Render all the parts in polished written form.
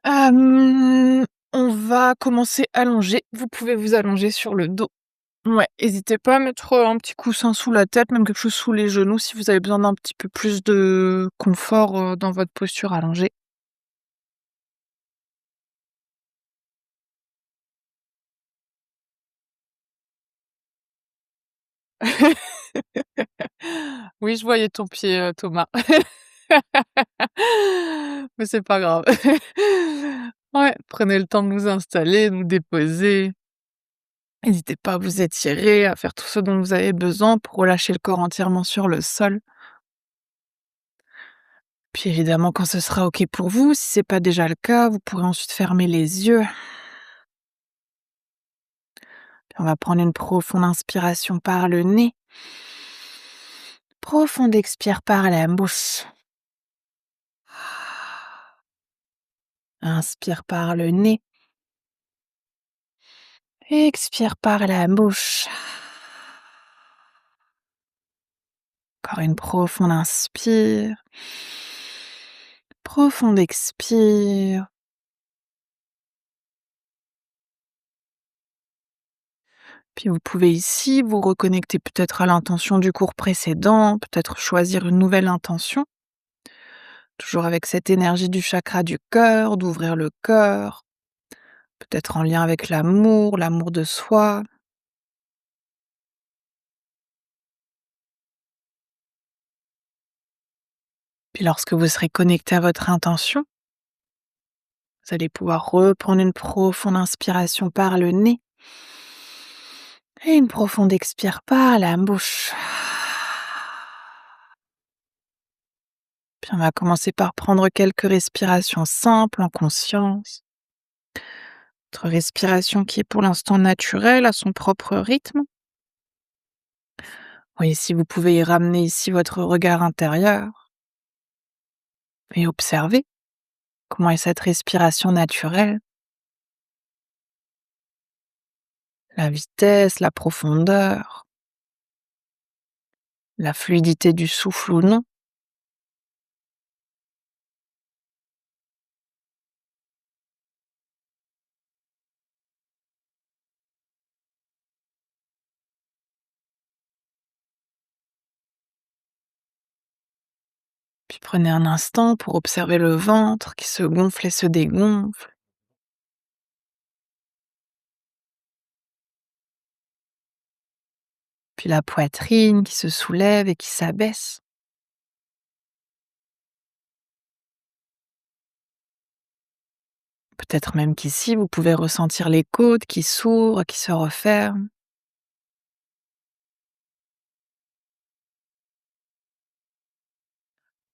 On va commencer allongé. Vous pouvez vous allonger sur le dos. Ouais, hésitez pas à mettre, un petit coussin sous la tête, même quelque chose sous les genoux si vous avez besoin d'un petit peu plus de confort, dans votre posture allongée. Oui, je voyais ton pied, Thomas. Mais c'est pas grave. Ouais, prenez le temps de vous installer, de vous déposer. N'hésitez pas à vous étirer, à faire tout ce dont vous avez besoin pour relâcher le corps entièrement sur le sol. Puis évidemment, quand ce sera OK pour vous, si c'est pas déjà le cas, vous pourrez ensuite fermer les yeux. Puis on va prendre une profonde inspiration par le nez. Profonde expire par la bouche. Inspire par le nez. Expire par la bouche. Encore une profonde inspire. Profonde expire. Puis vous pouvez ici vous reconnecter peut-être à l'intention du cours précédent, peut-être choisir une nouvelle intention, toujours avec cette énergie du chakra du cœur, d'ouvrir le cœur, peut-être en lien avec l'amour, l'amour de soi. Puis lorsque vous serez connecté à votre intention, vous allez pouvoir reprendre une profonde inspiration par le nez et une profonde expire par la bouche. Puis on va commencer par prendre quelques respirations simples en conscience. Votre respiration qui est pour l'instant naturelle, à son propre rythme. Oui, si vous pouvez y ramener ici votre regard intérieur et observer comment est cette respiration naturelle, la vitesse, la profondeur, la fluidité du souffle ou non. Puis prenez un instant pour observer le ventre qui se gonfle et se dégonfle, puis la poitrine qui se soulève et qui s'abaisse. Peut-être même qu'ici, vous pouvez ressentir les côtes qui s'ouvrent, qui se referment.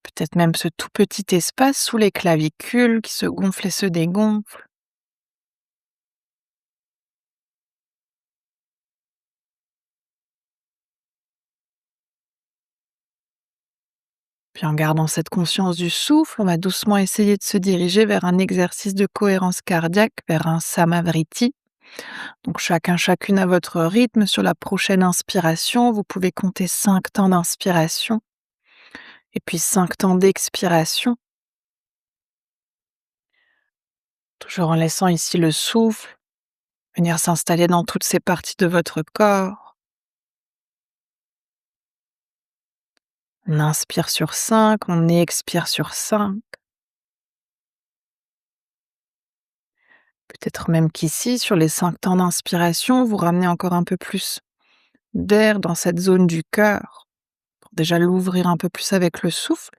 Peut-être même ce tout petit espace sous les clavicules qui se gonfle et se dégonfle. Puis en gardant cette conscience du souffle, on va doucement essayer de se diriger vers un exercice de cohérence cardiaque, vers un samavriti. Donc chacune à votre rythme. Sur la prochaine inspiration, vous pouvez compter 5 temps d'inspiration et puis 5 temps d'expiration, toujours en laissant ici le souffle venir s'installer dans toutes ces parties de votre corps. On inspire sur 5, on expire sur 5. Peut-être même qu'ici, sur les 5 temps d'inspiration, vous ramenez encore un peu plus d'air dans cette zone du cœur, pour déjà l'ouvrir un peu plus avec le souffle.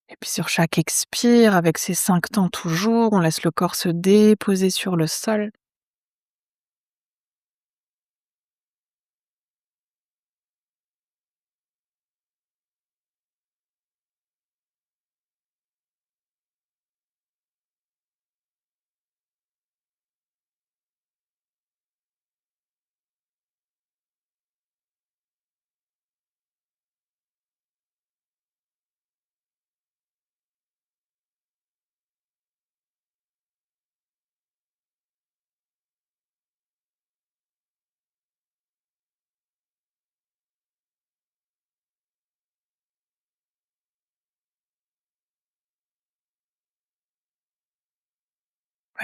Et puis sur chaque expire, avec ces 5 temps toujours, on laisse le corps se déposer sur le sol.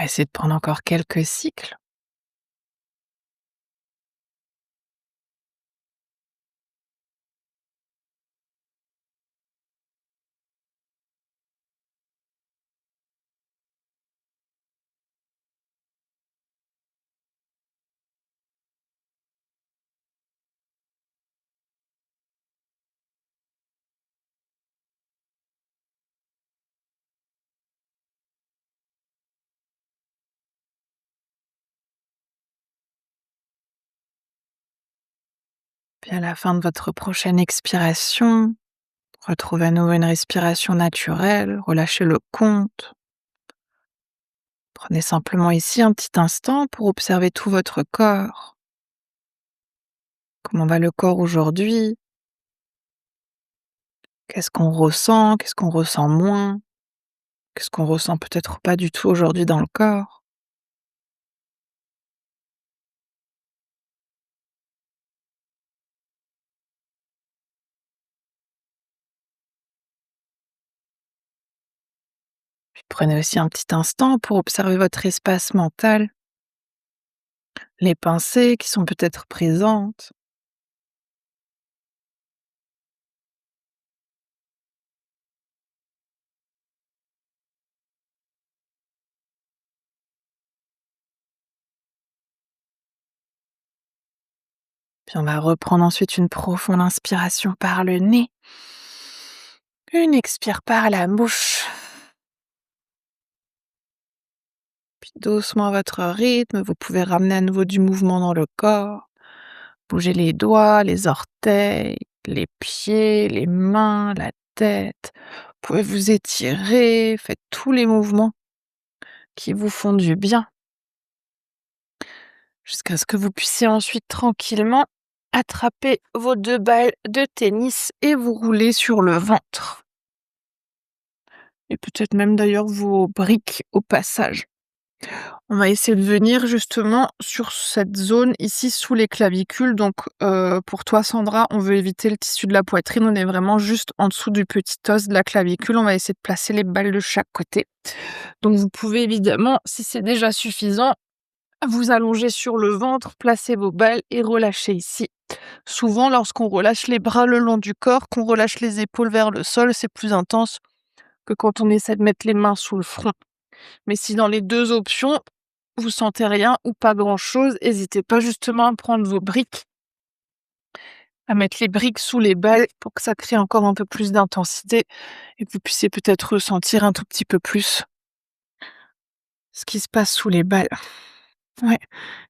va essayer de prendre encore quelques cycles. Puis à la fin de votre prochaine expiration, retrouvez à nouveau une respiration naturelle, relâchez le compte. Prenez simplement ici un petit instant pour observer tout votre corps. Comment va le corps aujourd'hui? Qu'est-ce qu'on ressent? Qu'est-ce qu'on ressent moins? Qu'est-ce qu'on ressent peut-être pas du tout aujourd'hui dans le corps? Puis prenez aussi un petit instant pour observer votre espace mental, les pensées qui sont peut-être présentes. Puis on va reprendre ensuite une profonde inspiration par le nez. Une expire par la bouche. Puis doucement à votre rythme, vous pouvez ramener à nouveau du mouvement dans le corps. Bougez les doigts, les orteils, les pieds, les mains, la tête. Vous pouvez vous étirer, faites tous les mouvements qui vous font du bien, jusqu'à ce que vous puissiez ensuite tranquillement attraper vos 2 balles de tennis et vous rouler sur le ventre. Et peut-être même d'ailleurs vos briques au passage. On va essayer de venir justement sur cette zone ici sous les clavicules. Donc, pour toi Sandra, on veut éviter le tissu de la poitrine. On est vraiment juste en dessous du petit os de la clavicule. On va essayer de placer les balles de chaque côté. Donc vous pouvez évidemment, si c'est déjà suffisant, vous allonger sur le ventre, placer vos balles et relâcher ici. Souvent, lorsqu'on relâche les bras le long du corps, qu'on relâche les épaules vers le sol, c'est plus intense que quand on essaie de mettre les mains sous le front. Mais si dans les 2 options, vous sentez rien ou pas grand-chose, hésitez pas justement à prendre vos briques, à mettre les briques sous les balles pour que ça crée encore un peu plus d'intensité et que vous puissiez peut-être ressentir un tout petit peu plus ce qui se passe sous les balles. Ouais,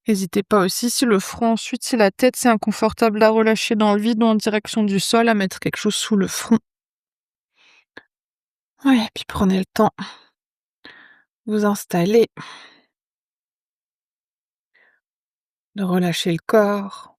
hésitez pas aussi si le front ensuite, si la tête c'est inconfortable à relâcher dans le vide ou en direction du sol, à mettre quelque chose sous le front. Ouais, puis prenez le temps, vous installer, de relâcher le corps.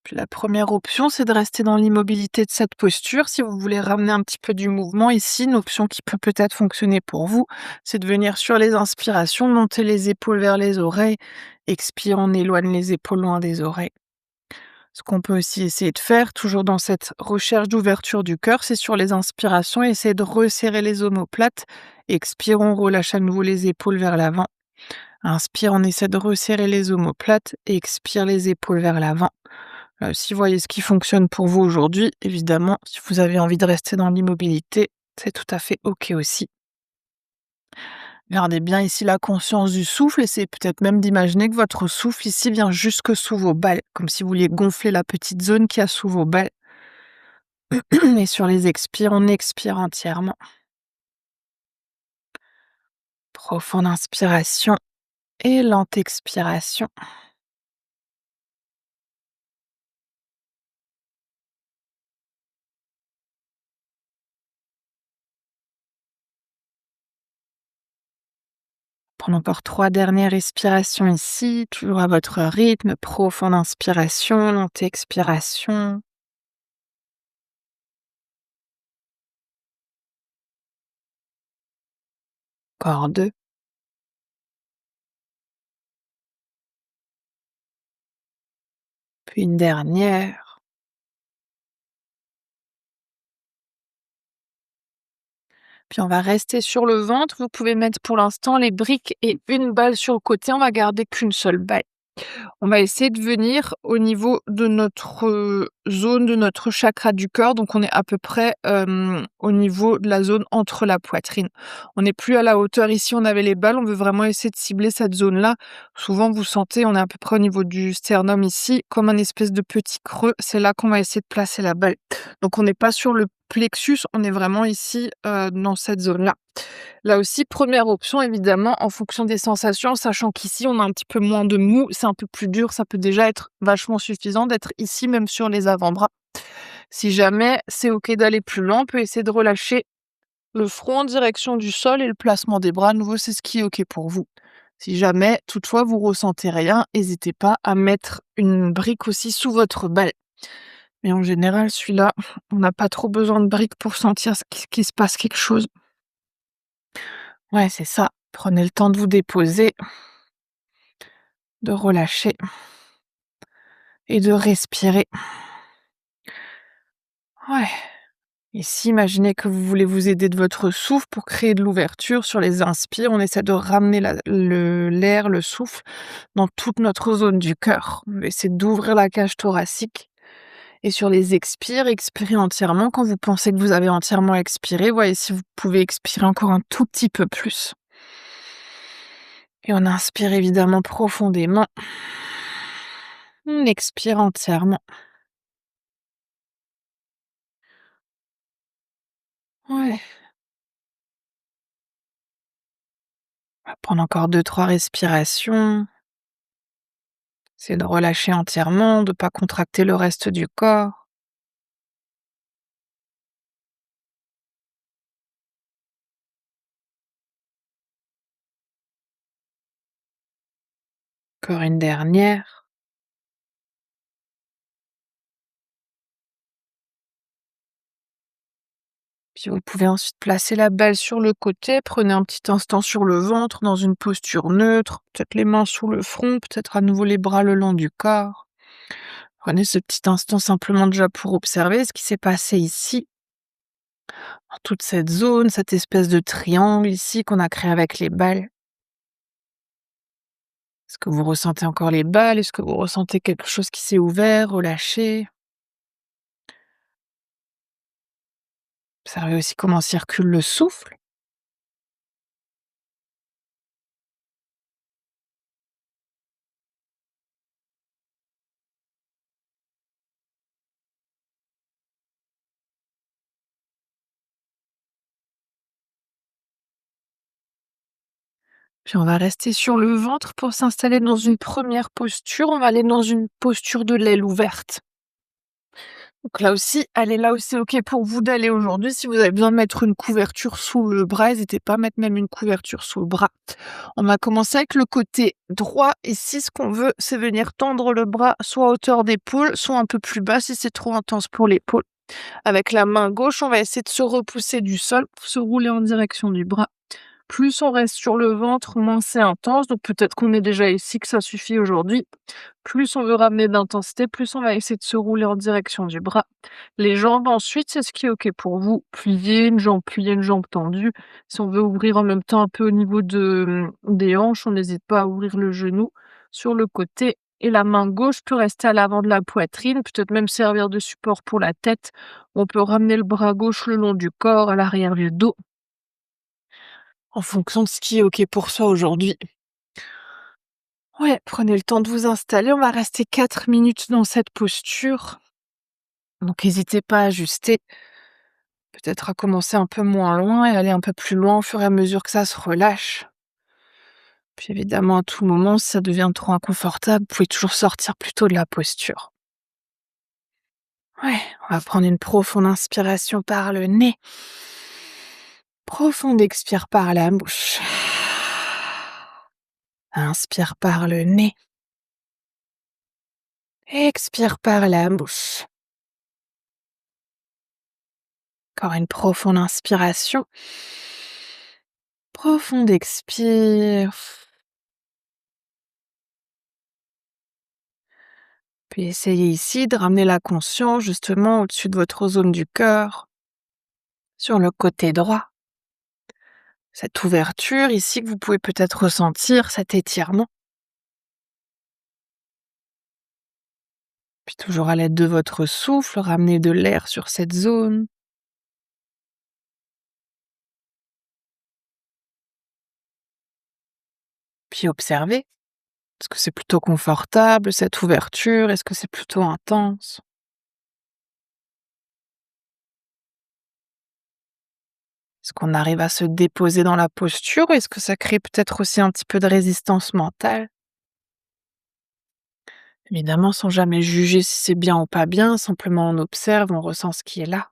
Puis la première option, c'est de rester dans l'immobilité de cette posture. Si vous voulez ramener un petit peu du mouvement ici, une option qui peut peut-être fonctionner pour vous, c'est de venir sur les inspirations, monter les épaules vers les oreilles. Expire, on éloigne les épaules loin des oreilles. Ce qu'on peut aussi essayer de faire, toujours dans cette recherche d'ouverture du cœur, c'est sur les inspirations, essayer de resserrer les omoplates. Expire, on relâche à nouveau les épaules vers l'avant. Inspire, on essaie de resserrer les omoplates. Expire les épaules vers l'avant. Si vous voyez ce qui fonctionne pour vous aujourd'hui, évidemment, si vous avez envie de rester dans l'immobilité, c'est tout à fait OK aussi. Gardez bien ici la conscience du souffle, essayez peut-être même d'imaginer que votre souffle ici vient jusque sous vos balles, comme si vous vouliez gonfler la petite zone qu'il y a sous vos balles. Et sur les expires, on expire entièrement. Profonde inspiration et lente expiration. Prenez encore 3 dernières respirations ici, toujours à votre rythme. Profonde inspiration, lente expiration. Encore 2. Puis une dernière. Puis on va rester sur le ventre. Vous pouvez mettre pour l'instant les briques et une balle sur le côté. On va garder qu'une seule balle. On va essayer de venir au niveau de notre, zone, de notre chakra du cœur, donc on est à peu près, au niveau de la zone entre la poitrine. On n'est plus à la hauteur ici, on avait les balles, on veut vraiment essayer de cibler cette zone-là. Souvent vous sentez, on est à peu près au niveau du sternum ici, comme un espèce de petit creux, c'est là qu'on va essayer de placer la balle. Donc on n'est pas sur le plexus, on est vraiment ici, dans cette zone-là. Là aussi, première option évidemment en fonction des sensations, sachant qu'ici on a un petit peu moins de mou, c'est un peu plus dur, ça peut déjà être vachement suffisant d'être ici, même sur les avant-bras. Si jamais c'est OK d'aller plus loin, on peut essayer de relâcher le front en direction du sol et le placement des bras, à nouveau, c'est ce qui est OK pour vous. Si jamais, toutefois, vous ressentez rien, n'hésitez pas à mettre une brique aussi sous votre balle. Mais en général, celui-là, on n'a pas trop besoin de briques pour sentir qu'il se passe quelque chose. Ouais, c'est ça. Prenez le temps de vous déposer, de relâcher et de respirer. Ouais. Ici, imaginez que vous voulez vous aider de votre souffle pour créer de l'ouverture. Sur les inspires, on essaie de ramener l'air, le souffle dans toute notre zone du cœur. On va essayer d'ouvrir la cage thoracique. Et sur les expires, expirez entièrement. Quand vous pensez que vous avez entièrement expiré, voyez si vous pouvez expirer encore un tout petit peu plus. Et on inspire évidemment profondément. On expire entièrement. Ouais. On va prendre encore deux, trois respirations. C'est de relâcher entièrement, de pas contracter le reste du corps. Encore une dernière. Puis vous pouvez ensuite placer la balle sur le côté. Prenez un petit instant sur le ventre, dans une posture neutre. Peut-être les mains sous le front, peut-être à nouveau les bras le long du corps. Prenez ce petit instant simplement déjà pour observer ce qui s'est passé ici, dans toute cette zone, cette espèce de triangle ici qu'on a créé avec les balles. Est-ce que vous ressentez encore les balles? Est-ce que vous ressentez quelque chose qui s'est ouvert, relâché? Observez aussi comment circule le souffle. Puis on va rester sur le ventre pour s'installer dans une première posture. On va aller dans une posture de l'aile ouverte. Donc là aussi, allez là où c'est OK pour vous d'aller aujourd'hui. Si vous avez besoin de mettre une couverture sous le bras, n'hésitez pas à mettre même une couverture sous le bras. On va commencer avec le côté droit. Ici, ce qu'on veut, c'est venir tendre le bras soit à hauteur d'épaule, soit un peu plus bas si c'est trop intense pour l'épaule. Avec la main gauche, on va essayer de se repousser du sol pour se rouler en direction du bras. Plus on reste sur le ventre, moins c'est intense. Donc peut-être qu'on est déjà ici, que ça suffit aujourd'hui. Plus on veut ramener d'intensité, plus on va essayer de se rouler en direction du bras. Les jambes ensuite, c'est ce qui est OK pour vous. Plier une jambe tendue. Si on veut ouvrir en même temps un peu au niveau des hanches, on n'hésite pas à ouvrir le genou sur le côté. Et la main gauche peut rester à l'avant de la poitrine, peut-être même servir de support pour la tête. On peut ramener le bras gauche le long du corps, à l'arrière du dos, en fonction de ce qui est OK pour soi aujourd'hui. Ouais, prenez le temps de vous installer. On va rester 4 minutes dans cette posture. Donc n'hésitez pas à ajuster, peut-être à commencer un peu moins loin et aller un peu plus loin au fur et à mesure que ça se relâche. Puis évidemment, à tout moment, si ça devient trop inconfortable, vous pouvez toujours sortir plutôt de la posture. Ouais, on va prendre une profonde inspiration par le nez. Profonde expire par la bouche. Inspire par le nez. Expire par la bouche. Encore une profonde inspiration. Profonde expire. Puis essayez ici de ramener la conscience justement au-dessus de votre zone du cœur, sur le côté droit. cette ouverture ici que vous pouvez peut-être ressentir, cet étirement. Puis toujours à l'aide de votre souffle, ramenez de l'air sur cette zone. Puis observez. Est-ce que c'est plutôt confortable, cette ouverture? Est-ce que c'est plutôt intense? Est-ce qu'on arrive à se déposer dans la posture ou est-ce que ça crée peut-être aussi un petit peu de résistance mentale? Évidemment, sans jamais juger si c'est bien ou pas bien, simplement on observe, on ressent ce qui est là.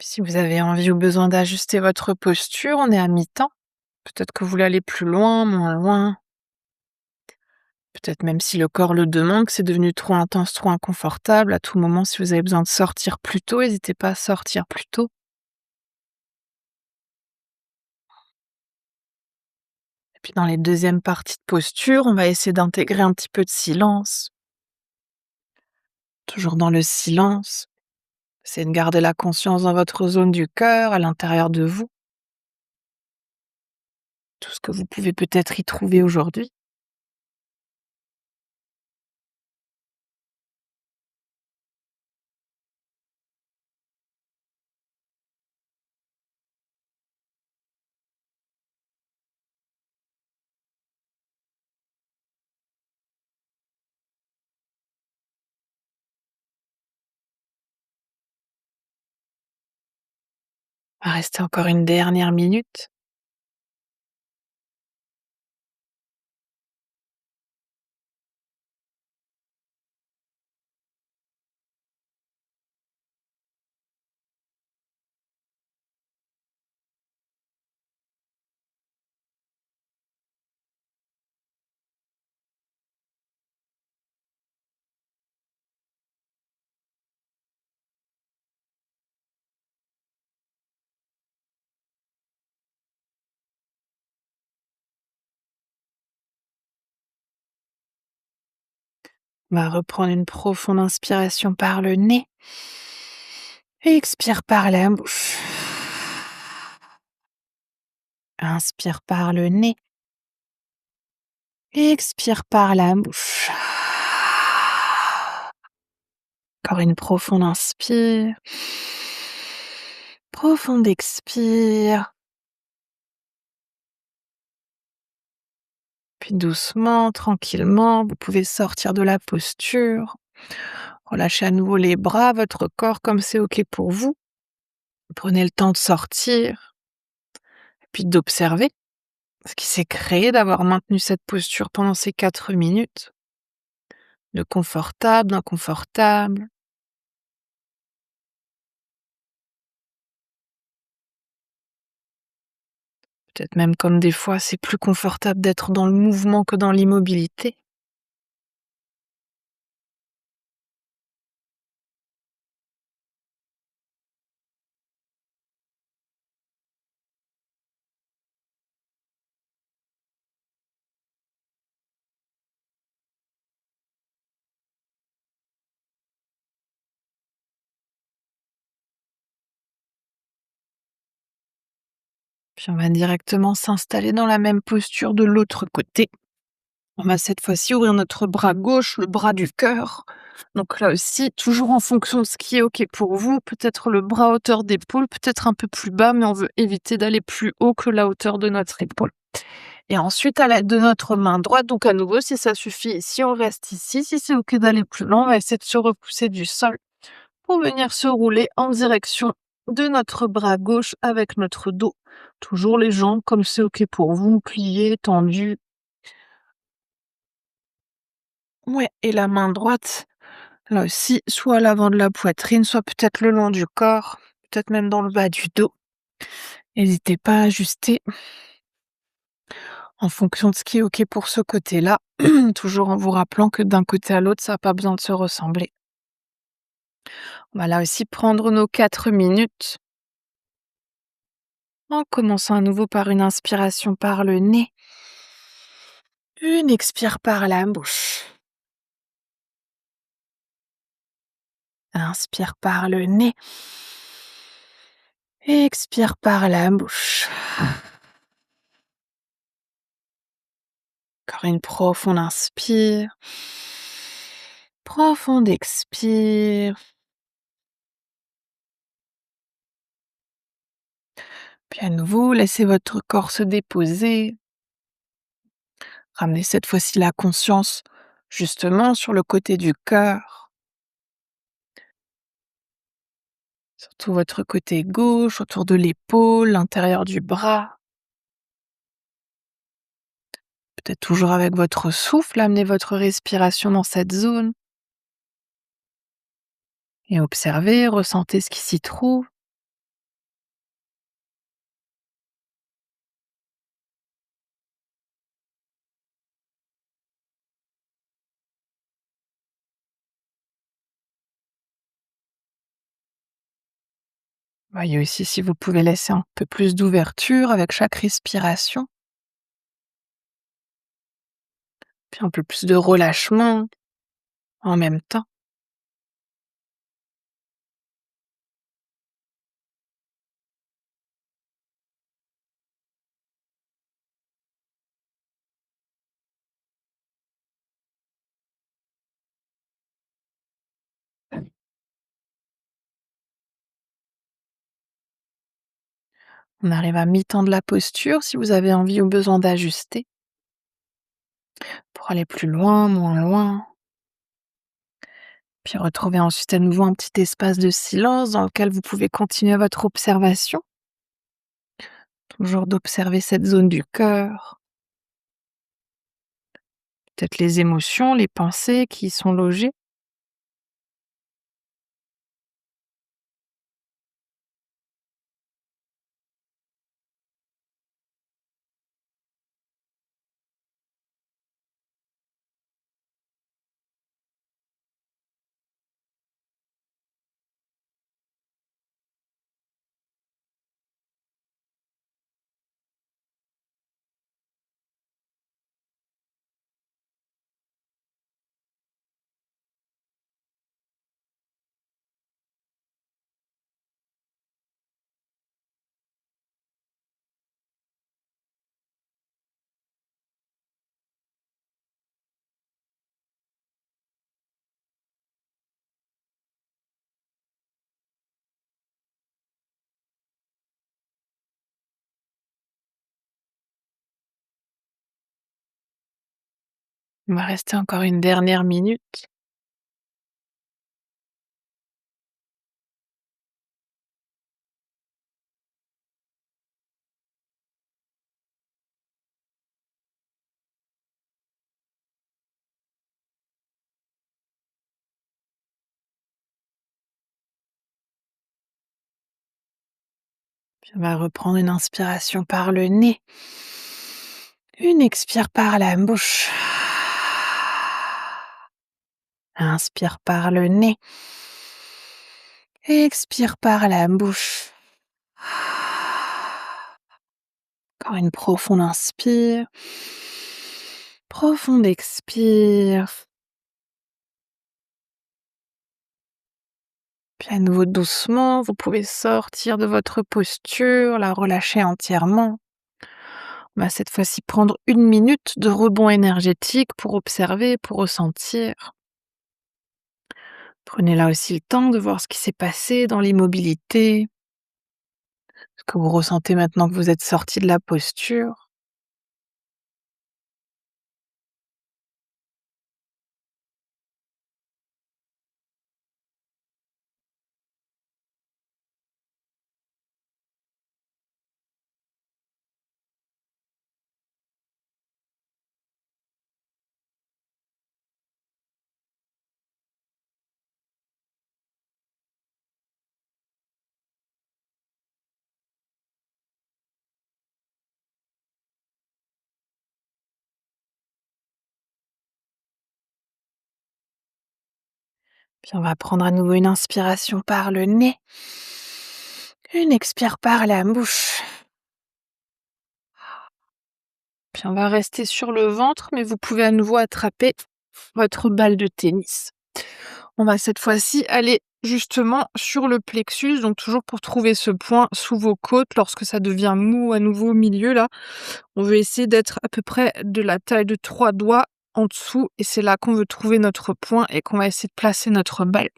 Puis si vous avez envie ou besoin d'ajuster votre posture, on est à mi-temps. Peut-être que vous voulez aller plus loin, moins loin. Peut-être même si le corps le demande, que c'est devenu trop intense, trop inconfortable. À tout moment, si vous avez besoin de sortir plus tôt, n'hésitez pas à sortir plus tôt. Et puis dans les deuxièmes parties de posture, on va essayer d'intégrer un petit peu de silence. Toujours dans le silence. Essayez de garder la conscience dans votre zone du cœur, à l'intérieur de vous. Tout ce que vous pouvez peut-être y trouver aujourd'hui. On va rester encore une dernière minute. On va reprendre une profonde inspiration par le nez. Et expire par la bouche. Inspire par le nez. Et expire par la bouche. Encore une profonde inspire. Profonde expire. Puis doucement, tranquillement, vous pouvez sortir de la posture. Relâchez à nouveau les bras, votre corps comme c'est OK pour vous. Prenez le temps de sortir, puis d'observer ce qui s'est créé d'avoir maintenu cette posture pendant ces 4 minutes. De confortable, d'inconfortable. Peut-être même comme des fois c'est plus confortable d'être dans le mouvement que dans l'immobilité. Puis on va directement s'installer dans la même posture de l'autre côté. On va cette fois-ci ouvrir notre bras gauche, le bras du cœur. Donc là aussi, toujours en fonction de ce qui est OK pour vous, peut-être le bras à hauteur d'épaule, peut-être un peu plus bas, mais on veut éviter d'aller plus haut que la hauteur de notre épaule. Et ensuite, à l'aide de notre main droite, donc à nouveau, si ça suffit ici, on reste ici. Si c'est OK d'aller plus loin, on va essayer de se repousser du sol pour venir se rouler en direction de notre bras gauche avec notre dos. Toujours les jambes comme c'est OK pour vous, pliées, tendues. Ouais, et la main droite, là aussi, soit à l'avant de la poitrine, soit peut-être le long du corps, peut-être même dans le bas du dos. N'hésitez pas à ajuster en fonction de ce qui est OK pour ce côté-là, toujours en vous rappelant que d'un côté à l'autre, ça n'a pas besoin de se ressembler. On va là aussi prendre nos 4 minutes en commençant à nouveau par une inspiration par le nez, une expire par la bouche. Inspire par le nez, expire par la bouche. Encore une profonde inspire, profonde expire. Puis à nouveau, laissez votre corps se déposer. Ramenez cette fois-ci la conscience justement sur le côté du cœur, surtout votre côté gauche, autour de l'épaule, l'intérieur du bras. Peut-être toujours avec votre souffle, amenez votre respiration dans cette zone et observez, ressentez ce qui s'y trouve. Voyez aussi si vous pouvez laisser un peu plus d'ouverture avec chaque respiration, puis un peu plus de relâchement en même temps. On arrive à mi-temps de la posture si vous avez envie ou besoin d'ajuster pour aller plus loin, moins loin. Puis retrouvez ensuite à nouveau un petit espace de silence dans lequel vous pouvez continuer votre observation, toujours d'observer cette zone du cœur, peut-être les émotions, les pensées qui y sont logées. On va rester encore une dernière minute. Puis on va reprendre une inspiration par le nez, une expire par la bouche. Inspire par le nez, expire par la bouche. Encore une profonde inspire, profonde expire. Puis à nouveau doucement, vous pouvez sortir de votre posture, la relâcher entièrement. On va cette fois-ci prendre une minute de rebond énergétique pour observer, pour ressentir. Prenez là aussi le temps de voir ce qui s'est passé dans l'immobilité, ce que vous ressentez maintenant que vous êtes sorti de la posture. Puis on va prendre à nouveau une inspiration par le nez. Une expire par la bouche. Puis on va rester sur le ventre, mais vous pouvez à nouveau attraper votre balle de tennis. On va cette fois-ci aller justement sur le plexus, donc toujours pour trouver ce point sous vos côtes lorsque ça devient mou à nouveau au milieu là. On veut essayer d'être à peu près de la taille de 3 doigts en dessous et c'est là qu'on veut trouver notre point et qu'on va essayer de placer notre balle.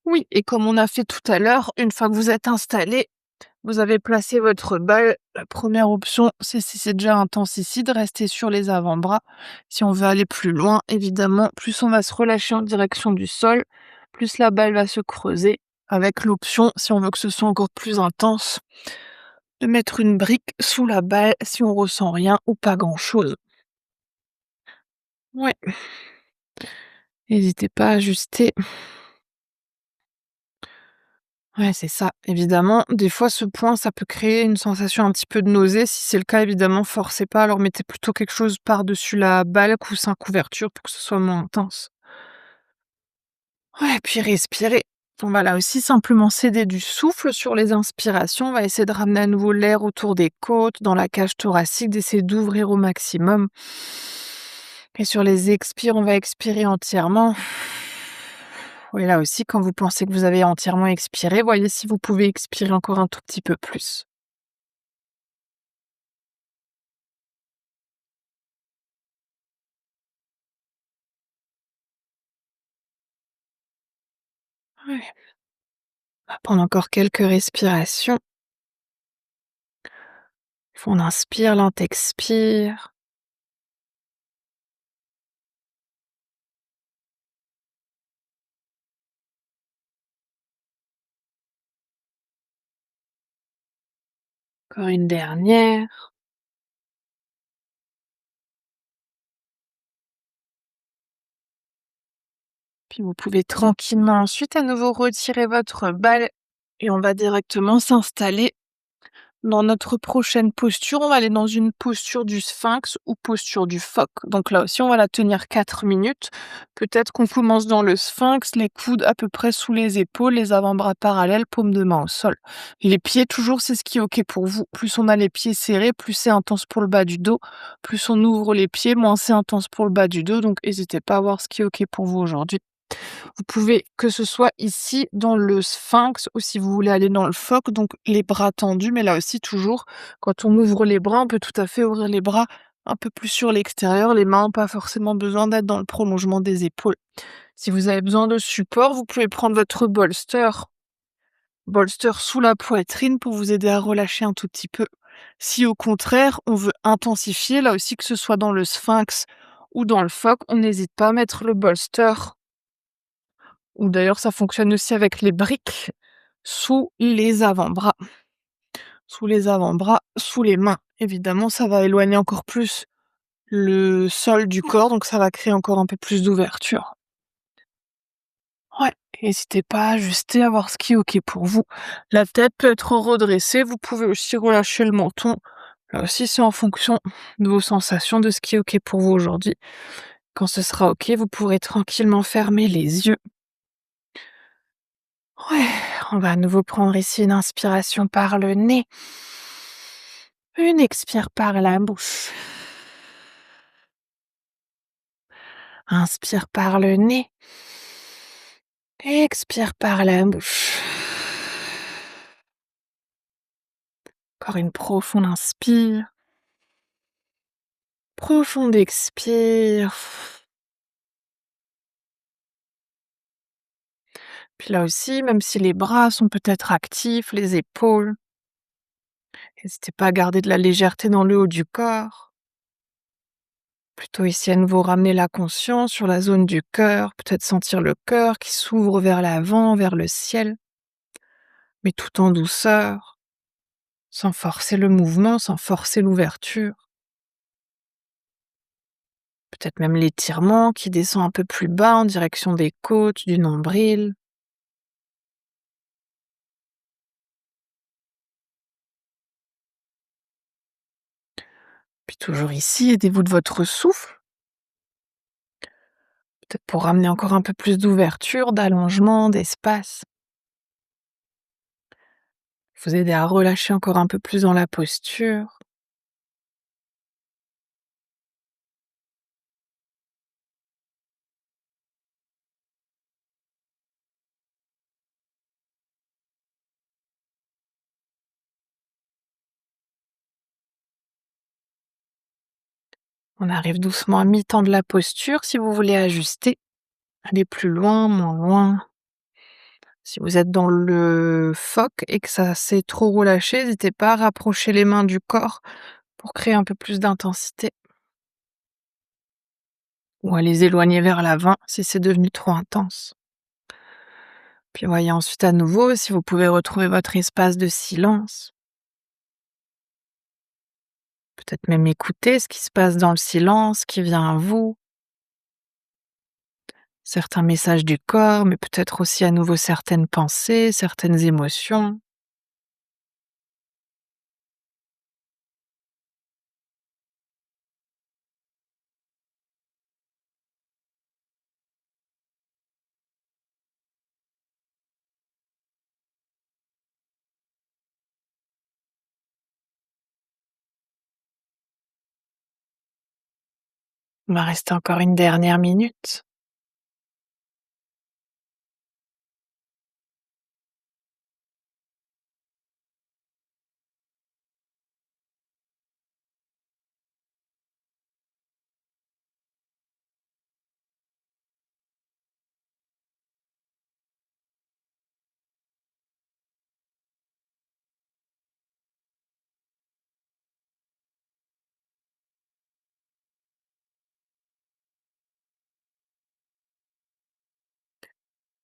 Oui, et comme on a fait tout à l'heure, une fois que vous êtes installé, vous avez placé votre balle. La première option, c'est si c'est déjà intense ici, de rester sur les avant-bras. Si on veut aller plus loin, évidemment, plus on va se relâcher en direction du sol, plus la balle va se creuser. Avec l'option, si on veut que ce soit encore plus intense, de mettre une brique sous la balle si on ressent rien ou pas grand-chose. Ouais, n'hésitez pas à ajuster. Ouais, c'est ça. Évidemment, des fois, ce point, ça peut créer une sensation un petit peu de nausée. Si c'est le cas, évidemment, forcez pas. Alors, mettez plutôt quelque chose par-dessus la balle, coussin, couverture, pour que ce soit moins intense. Ouais, puis respirez. On va là aussi simplement céder du souffle sur les inspirations. On va essayer de ramener à nouveau l'air autour des côtes, dans la cage thoracique, d'essayer d'ouvrir au maximum. Et sur les expires, on va expirer entièrement. Oui, là aussi, quand vous pensez que vous avez entièrement expiré, voyez si vous pouvez expirer encore un tout petit peu plus. Ouais. On va prendre encore quelques respirations. On inspire, lent expire. Encore une dernière. Puis vous pouvez tranquillement ensuite à nouveau retirer votre balle et on va directement s'installer dans notre prochaine posture. On va aller dans une posture du sphinx ou posture du phoque. Donc là aussi, on va la tenir 4 minutes. Peut-être qu'on commence dans le sphinx, les coudes à peu près sous les épaules, les avant-bras parallèles, paume de main au sol. Les pieds, toujours, c'est ce qui est OK pour vous. Plus on a les pieds serrés, plus c'est intense pour le bas du dos. Plus on ouvre les pieds, moins c'est intense pour le bas du dos. Donc n'hésitez pas à voir ce qui est OK pour vous aujourd'hui. Vous pouvez, que ce soit ici dans le sphinx ou si vous voulez aller dans le phoque, donc les bras tendus, mais là aussi toujours, quand on ouvre les bras, on peut tout à fait ouvrir les bras un peu plus sur l'extérieur, les mains n'ont pas forcément besoin d'être dans le prolongement des épaules. Si vous avez besoin de support, vous pouvez prendre votre bolster sous la poitrine pour vous aider à relâcher un tout petit peu. Si au contraire, on veut intensifier, là aussi que ce soit dans le sphinx ou dans le phoque, on n'hésite pas à mettre le bolster ou d'ailleurs ça fonctionne aussi avec les briques sous les avant-bras. Sous les avant-bras, sous les mains. Évidemment, ça va éloigner encore plus le sol du corps, donc ça va créer encore un peu plus d'ouverture. Ouais, n'hésitez pas à ajuster, à voir ce qui est OK pour vous. La tête peut être redressée, vous pouvez aussi relâcher le menton. Là aussi, c'est en fonction de vos sensations, de ce qui est OK pour vous aujourd'hui. Quand ce sera OK, vous pourrez tranquillement fermer les yeux. Ouais, on va à nouveau prendre ici une inspiration par le nez. Une expire par la bouche. Inspire par le nez. Expire par la bouche. Encore une profonde inspire. Profonde expire. Puis là aussi, même si les bras sont peut-être actifs, les épaules, n'hésitez pas à garder de la légèreté dans le haut du corps. Plutôt ici à nouveau ramener la conscience sur la zone du cœur, peut-être sentir le cœur qui s'ouvre vers l'avant, vers le ciel, mais tout en douceur, sans forcer le mouvement, sans forcer l'ouverture. Peut-être même l'étirement qui descend un peu plus bas en direction des côtes, du nombril. Puis toujours ici, aidez-vous de votre souffle. Peut-être pour ramener encore un peu plus d'ouverture, d'allongement, d'espace. Vous aider à relâcher encore un peu plus dans la posture. On arrive doucement à mi-temps de la posture. Si vous voulez ajuster, aller plus loin, moins loin. Si vous êtes dans le phoque et que ça s'est trop relâché, n'hésitez pas à rapprocher les mains du corps pour créer un peu plus d'intensité. Ou à les éloigner vers l'avant si c'est devenu trop intense. Puis voyez ensuite à nouveau si vous pouvez retrouver votre espace de silence. Peut-être même écouter ce qui se passe dans le silence, qui vient à vous. Certains messages du corps, mais peut-être aussi à nouveau certaines pensées, certaines émotions. Il va rester encore une dernière minute.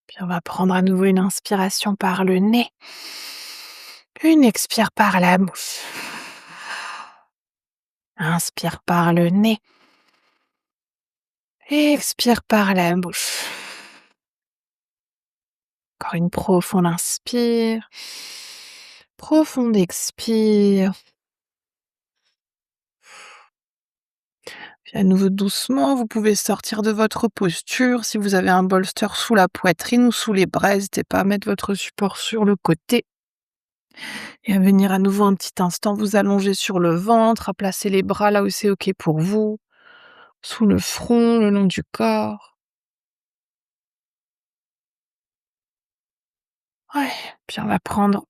Puis on va prendre à nouveau une inspiration par le nez. Une expire par la bouche. Inspire par le nez. Expire par la bouche. Encore une profonde inspire. Profonde expire. Puis à nouveau doucement, vous pouvez sortir de votre posture. Si vous avez un bolster sous la poitrine ou sous les bras, n'hésitez pas à mettre votre support sur le côté. Et à venir à nouveau un petit instant vous allonger sur le ventre, à placer les bras là où c'est OK pour vous, sous le front, le long du corps. Ouais, puis on va prendre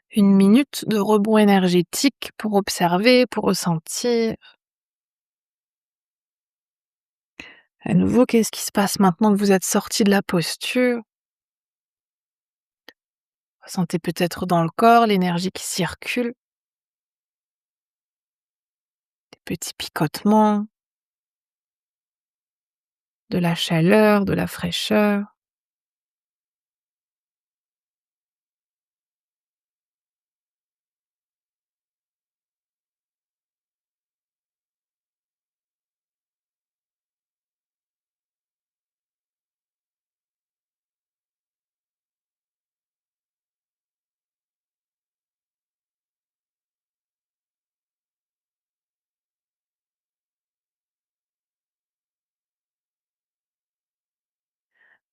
une minute de rebond énergétique pour observer, pour ressentir. À nouveau, qu'est-ce qui se passe maintenant que vous êtes sorti de la posture? Ressentez peut-être dans le corps l'énergie qui circule, des petits picotements, de la chaleur, de la fraîcheur.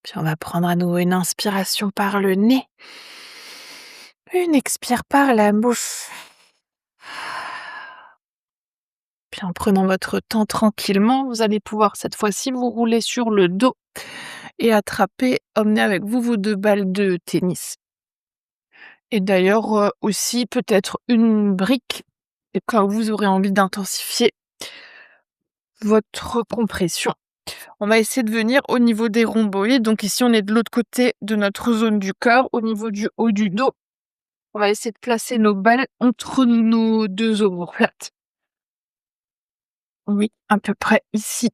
Puis on va prendre à nouveau une inspiration par le nez, une expire par la bouche. Puis en prenant votre temps tranquillement, vous allez pouvoir cette fois-ci vous rouler sur le dos et attraper, emmener avec vous vos 2 balles de tennis. Et d'ailleurs, aussi peut-être une brique, et quand vous aurez envie d'intensifier votre compression. On va essayer de venir au niveau des rhomboïdes, donc ici on est de l'autre côté de notre zone du cœur, au niveau du haut du dos. On va essayer de placer nos balles entre nos 2 omoplates. Oui, à peu près ici.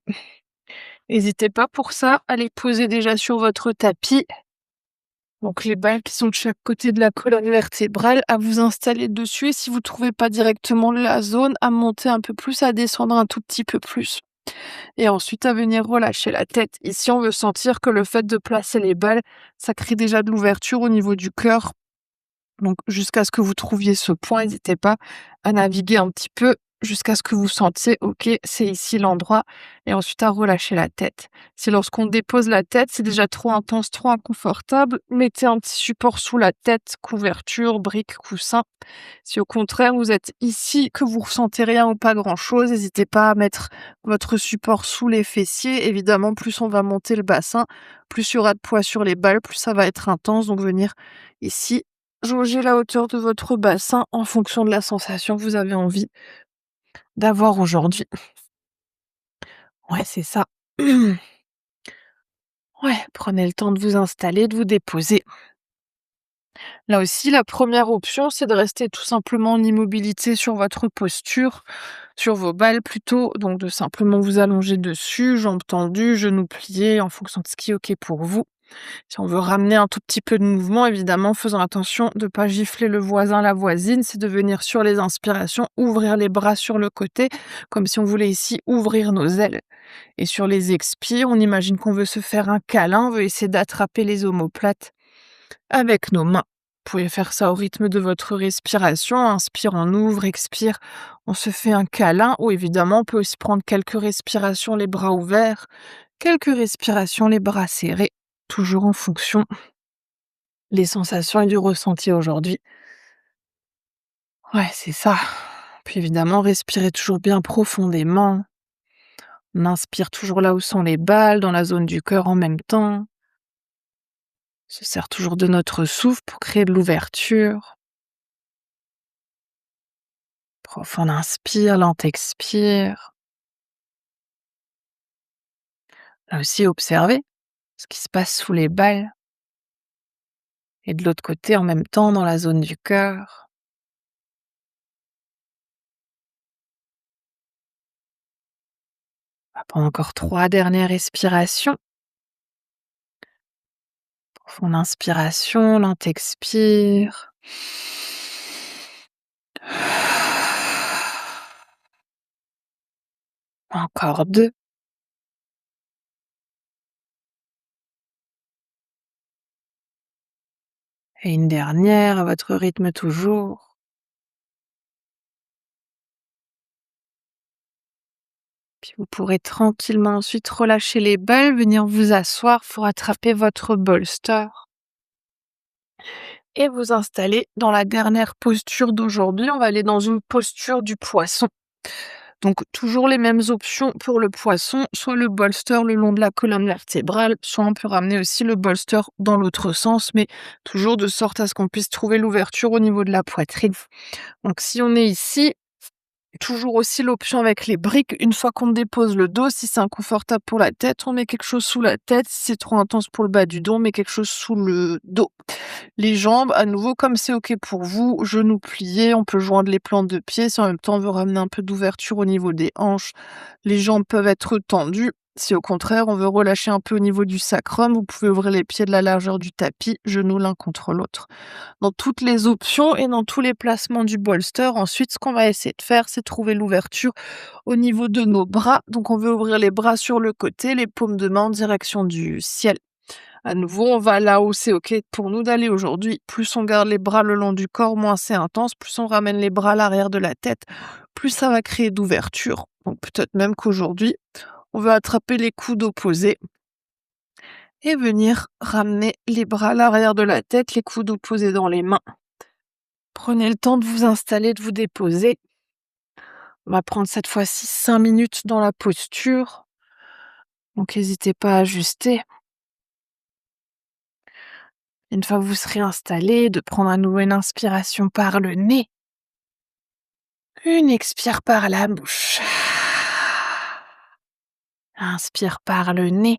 N'hésitez pas pour ça à les poser déjà sur votre tapis. Donc les balles qui sont de chaque côté de la colonne vertébrale, à vous installer dessus et si vous ne trouvez pas directement la zone, à monter un peu plus, à descendre un tout petit peu plus. Et ensuite à venir relâcher la tête. Ici, on veut sentir que le fait de placer les balles, ça crée déjà de l'ouverture au niveau du cœur. Donc jusqu'à ce que vous trouviez ce point, n'hésitez pas à naviguer un petit peu jusqu'à ce que vous sentiez: «OK, c'est ici l'endroit» et ensuite à relâcher la tête. Si lorsqu'on dépose la tête, c'est déjà trop intense, trop inconfortable, mettez un petit support sous la tête, couverture, brique, coussin. Si au contraire vous êtes ici, que vous ressentez rien ou pas grand-chose, n'hésitez pas à mettre votre support sous les fessiers. Évidemment, plus on va monter le bassin, plus il y aura de poids sur les balles, plus ça va être intense. Donc venir ici, jauger la hauteur de votre bassin en fonction de la sensation que vous avez envie d'avoir aujourd'hui. Ouais, c'est ça. Ouais, prenez le temps de vous installer, de vous déposer. Là aussi, la première option, c'est de rester tout simplement en immobilité sur votre posture, sur vos balles plutôt, donc de simplement vous allonger dessus, jambes tendues, genoux pliés, en fonction de ce qui est OK pour vous. Si on veut ramener un tout petit peu de mouvement, évidemment, faisons attention de ne pas gifler le voisin, la voisine, c'est de venir sur les inspirations, ouvrir les bras sur le côté, comme si on voulait ici ouvrir nos ailes. Et sur les expires, on imagine qu'on veut se faire un câlin, on veut essayer d'attraper les omoplates avec nos mains. Vous pouvez faire ça au rythme de votre respiration. Inspire, on ouvre, expire, on se fait un câlin. Ou évidemment, on peut aussi prendre quelques respirations, les bras ouverts, quelques respirations, les bras serrés, toujours en fonction des sensations et du ressenti aujourd'hui. Ouais, c'est ça. Puis évidemment, respirez toujours bien profondément. On inspire toujours là où sont les balles, dans la zone du cœur en même temps. On se sert toujours de notre souffle pour créer de l'ouverture. Profond inspire, lent expire. Là aussi, observez ce qui se passe sous les balles. Et de l'autre côté, en même temps, dans la zone du cœur. On va prendre encore 3 dernières respirations. Profonde inspiration, lente expire. Encore 2. Et une dernière, à votre rythme toujours. Puis vous pourrez tranquillement ensuite relâcher les balles, venir vous asseoir pour attraper votre bolster et vous installer dans la dernière posture d'aujourd'hui. On va aller dans une posture du poisson. Donc toujours les mêmes options pour le poisson, soit le bolster le long de la colonne vertébrale, soit on peut ramener aussi le bolster dans l'autre sens, mais toujours de sorte à ce qu'on puisse trouver l'ouverture au niveau de la poitrine. Donc si on est ici, toujours aussi l'option avec les briques, une fois qu'on dépose le dos, si c'est inconfortable pour la tête, on met quelque chose sous la tête, si c'est trop intense pour le bas du dos, on met quelque chose sous le dos. Les jambes, à nouveau, comme c'est OK pour vous, genoux pliés, on peut joindre les plantes de pied, si en même temps on veut ramener un peu d'ouverture au niveau des hanches, les jambes peuvent être tendues. Si au contraire on veut relâcher un peu au niveau du sacrum, vous pouvez ouvrir les pieds de la largeur du tapis, genoux l'un contre l'autre. Dans toutes les options et dans tous les placements du bolster, ensuite ce qu'on va essayer de faire, c'est trouver l'ouverture au niveau de nos bras. Donc on veut ouvrir les bras sur le côté, les paumes de main en direction du ciel. À nouveau, on va là où c'est OK pour nous d'aller aujourd'hui. Plus on garde les bras le long du corps, moins c'est intense. Plus on ramène les bras à l'arrière de la tête, plus ça va créer d'ouverture. Donc peut-être même qu'aujourd'hui, on veut attraper les coudes opposés et venir ramener les bras à l'arrière de la tête, les coudes opposés dans les mains. Prenez le temps de vous installer, de vous déposer. On va prendre cette fois-ci 5 minutes dans la posture. Donc n'hésitez pas à ajuster. Une fois que vous serez installé, de prendre à nouveau une inspiration par le nez. Une expire par la bouche. Inspire par le nez.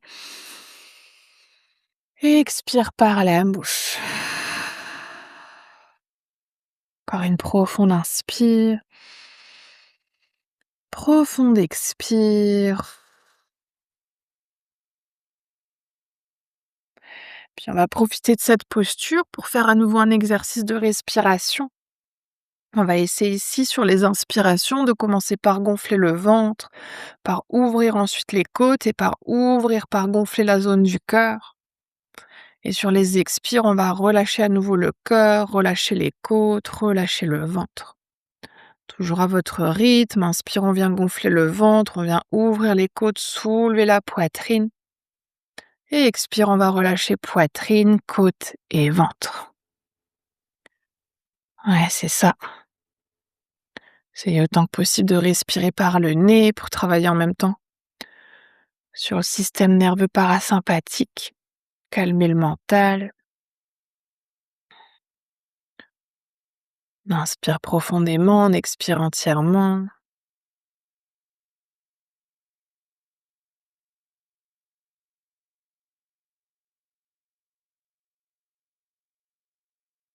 Expire par la bouche. Encore une profonde inspire. Profonde expire. Puis on va profiter de cette posture pour faire à nouveau un exercice de respiration. On va essayer ici sur les inspirations de commencer par gonfler le ventre, par ouvrir ensuite les côtes et par gonfler la zone du cœur. Et sur les expires, on va relâcher à nouveau le cœur, relâcher les côtes, relâcher le ventre. Toujours à votre rythme. Inspire, on vient gonfler le ventre, on vient ouvrir les côtes, soulever la poitrine. Et expire, on va relâcher poitrine, côtes et ventre. Ouais, c'est ça. Essayez autant que possible de respirer par le nez pour travailler en même temps sur le système nerveux parasympathique, calmer le mental. On inspire profondément, on expire entièrement.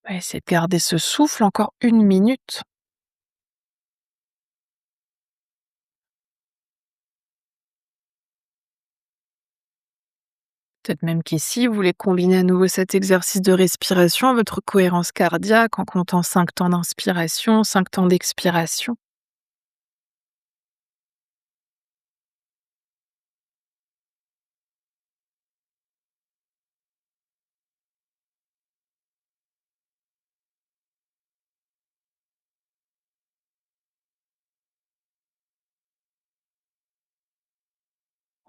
On va essayer de garder ce souffle encore 1 minute. Peut-être même qu'ici, vous voulez combiner à nouveau cet exercice de respiration à votre cohérence cardiaque en comptant 5 temps d'inspiration, 5 temps d'expiration.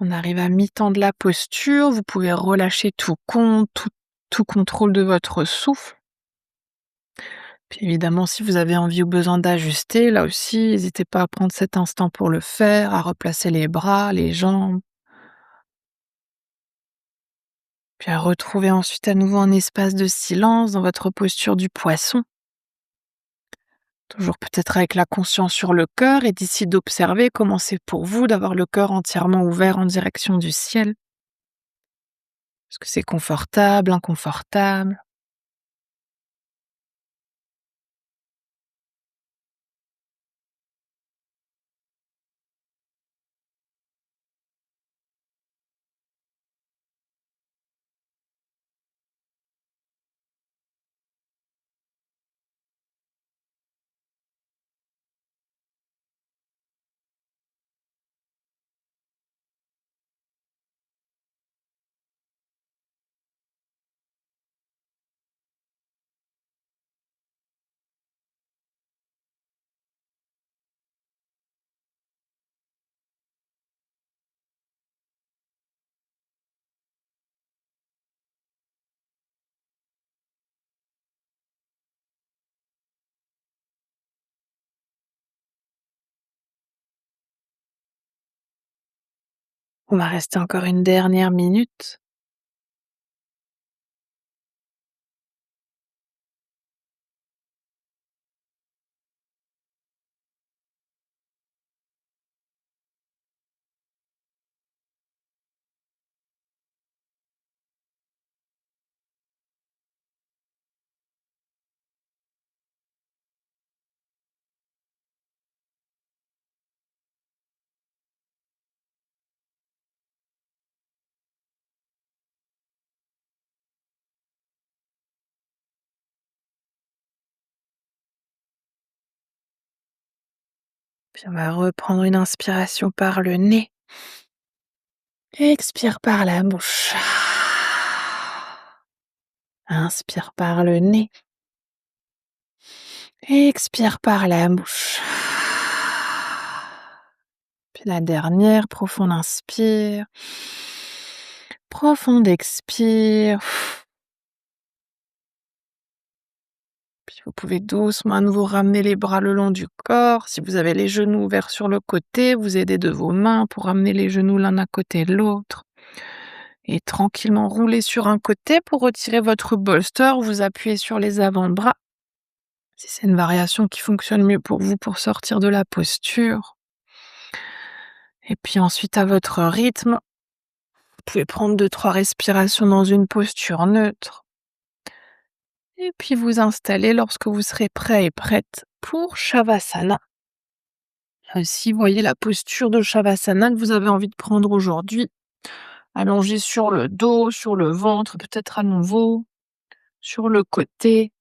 On arrive à mi-temps de la posture, vous pouvez relâcher tout compte, tout contrôle de votre souffle. Puis évidemment, si vous avez envie ou besoin d'ajuster, là aussi, n'hésitez pas à prendre cet instant pour le faire, à replacer les bras, les jambes, puis à retrouver ensuite à nouveau un espace de silence dans votre posture du poisson. Toujours peut-être avec la conscience sur le cœur et d'ici d'observer comment c'est pour vous d'avoir le cœur entièrement ouvert en direction du ciel. Est-ce que c'est confortable, inconfortable? On va rester encore une dernière minute. Puis on va reprendre une inspiration par le nez. Expire par la bouche. Inspire par le nez. Expire par la bouche. Puis la dernière, profonde inspire. Profonde expire. Puis vous pouvez doucement à nouveau ramener les bras le long du corps. Si vous avez les genoux ouverts sur le côté, vous aidez de vos mains pour ramener les genoux l'un à côté de l'autre. Et tranquillement rouler sur un côté pour retirer votre bolster. Vous appuyez sur les avant-bras. Si c'est une variation qui fonctionne mieux pour vous pour sortir de la posture. Et puis ensuite, à votre rythme, vous pouvez prendre 2-3 respirations dans une posture neutre. Et puis vous installer lorsque vous serez prêt et prête pour Shavasana. Là aussi, voyez la posture de Shavasana que vous avez envie de prendre aujourd'hui. Allongé sur le dos, sur le ventre, peut-être à nouveau, sur le côté.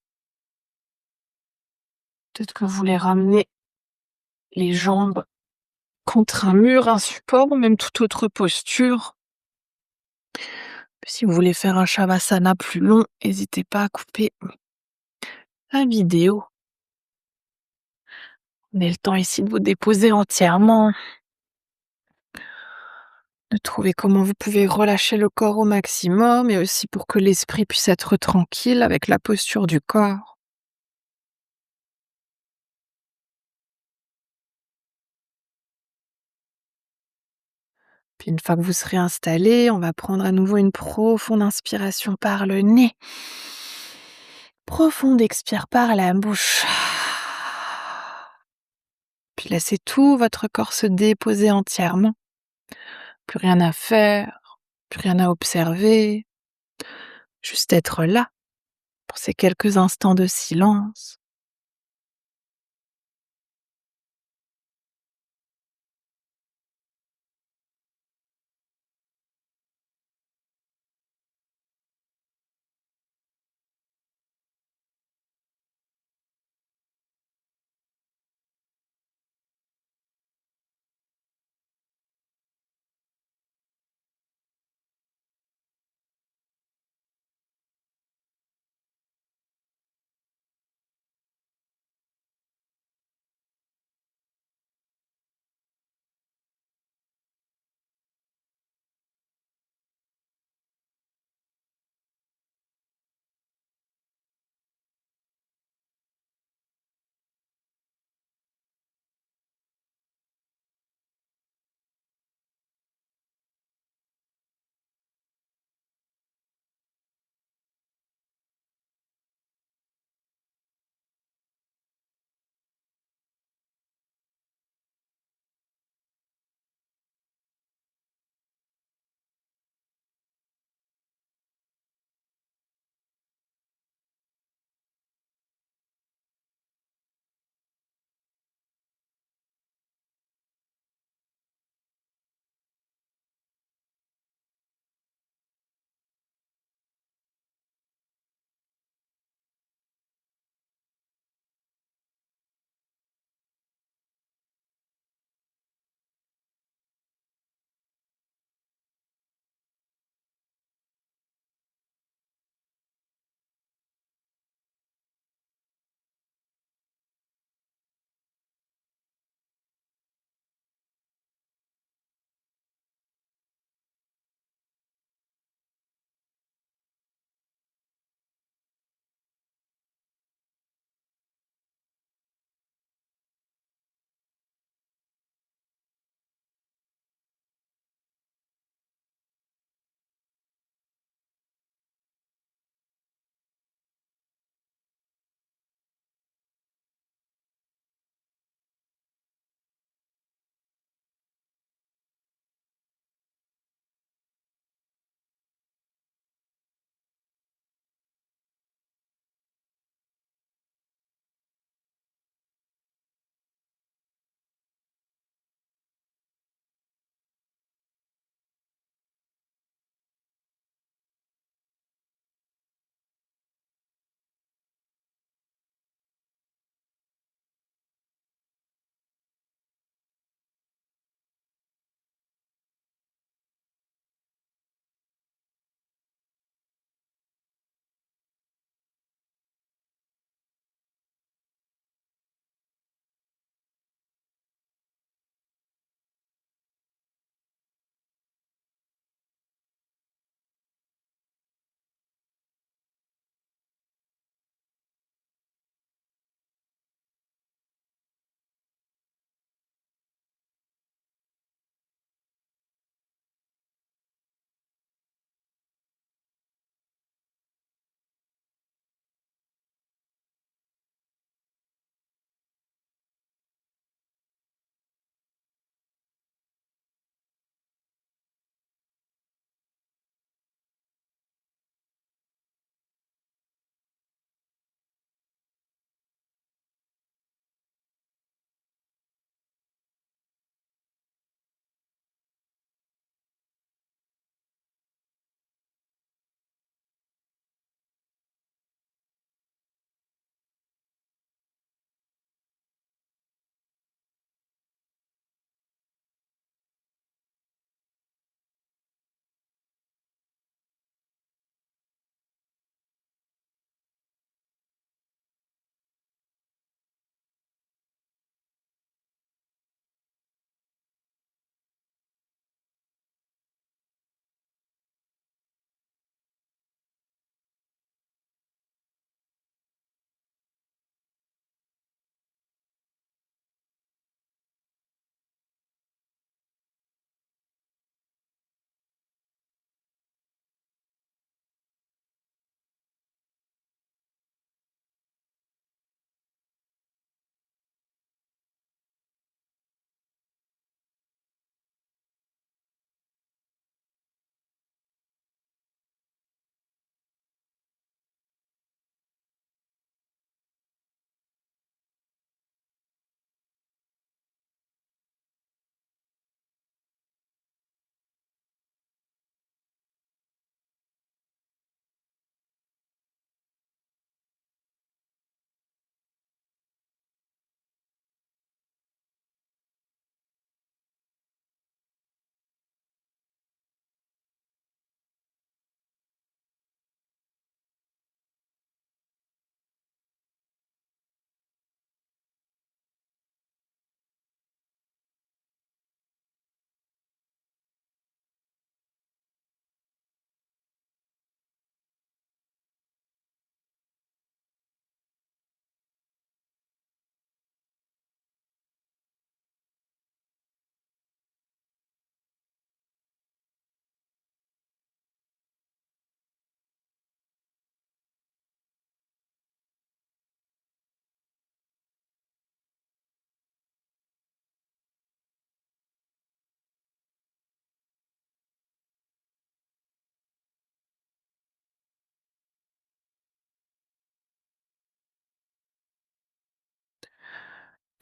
Peut-être que vous voulez ramener les jambes contre un mur, un support ou même toute autre posture. Si vous voulez faire un Shavasana plus long, n'hésitez pas à couper la vidéo. Prenez le temps ici de vous déposer entièrement, de trouver comment vous pouvez relâcher le corps au maximum et aussi pour que l'esprit puisse être tranquille avec la posture du corps. Puis une fois que vous serez installé, on va prendre à nouveau une profonde inspiration par le nez. Profonde expire par la bouche. Puis laissez tout votre corps se déposer entièrement. Plus rien à faire, plus rien à observer, juste être là pour ces quelques instants de silence.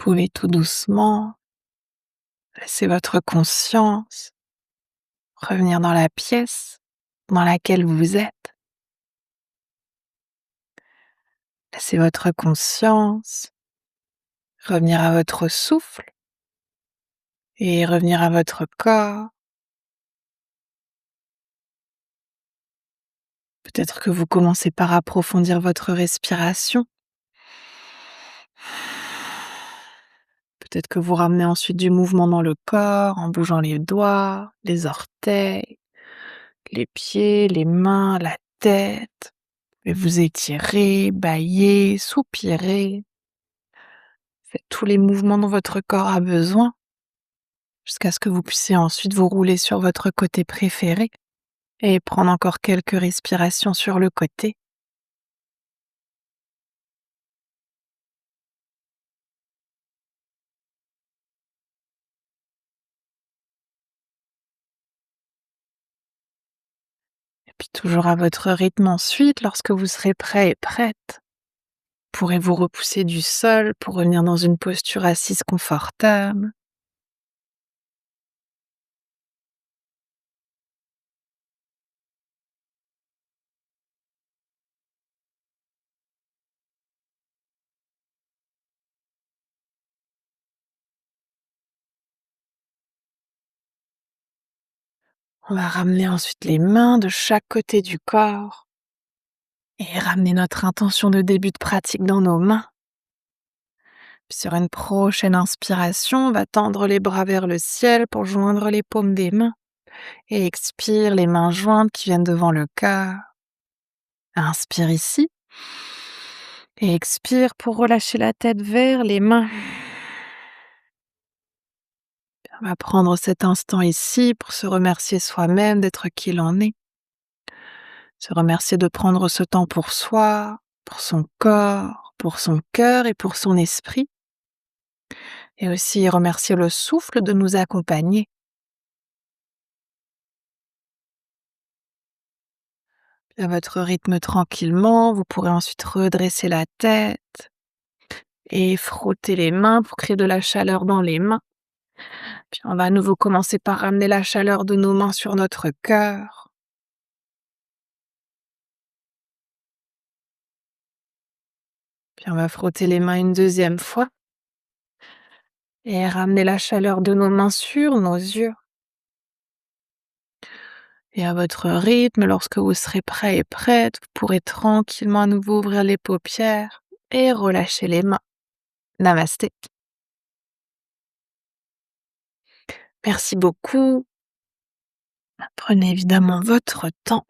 pouvez tout doucement laisser votre conscience revenir dans la pièce dans laquelle vous êtes. Laissez votre conscience revenir à votre souffle et revenir à votre corps. Peut-être que vous commencez par approfondir votre respiration. Peut-être que vous ramenez ensuite du mouvement dans le corps en bougeant les doigts, les orteils, les pieds, les mains, la tête. Et vous étirez, bâillez, soupirez. Faites tous les mouvements dont votre corps a besoin jusqu'à ce que vous puissiez ensuite vous rouler sur votre côté préféré et prendre encore quelques respirations sur le côté. Et puis toujours à votre rythme ensuite, lorsque vous serez prêt et prête, pourrez-vous repousser du sol pour revenir dans une posture assise confortable. On va ramener ensuite les mains de chaque côté du corps et ramener notre intention de début de pratique dans nos mains. Puis sur une prochaine inspiration, on va tendre les bras vers le ciel pour joindre les paumes des mains et expire les mains jointes qui viennent devant le cœur. Inspire ici et expire pour relâcher la tête vers les mains. On va prendre cet instant ici pour se remercier soi-même d'être qui l'on est. Se remercier de prendre ce temps pour soi, pour son corps, pour son cœur et pour son esprit. Et aussi remercier le souffle de nous accompagner. À votre rythme tranquillement, vous pourrez ensuite redresser la tête et frotter les mains pour créer de la chaleur dans les mains. Puis on va à nouveau commencer par ramener la chaleur de nos mains sur notre cœur. Puis on va frotter les mains une deuxième fois et ramener la chaleur de nos mains sur nos yeux. Et à votre rythme, lorsque vous serez prêt et prête, vous pourrez tranquillement à nouveau ouvrir les paupières et relâcher les mains. Namasté. Merci beaucoup. Prenez évidemment votre temps.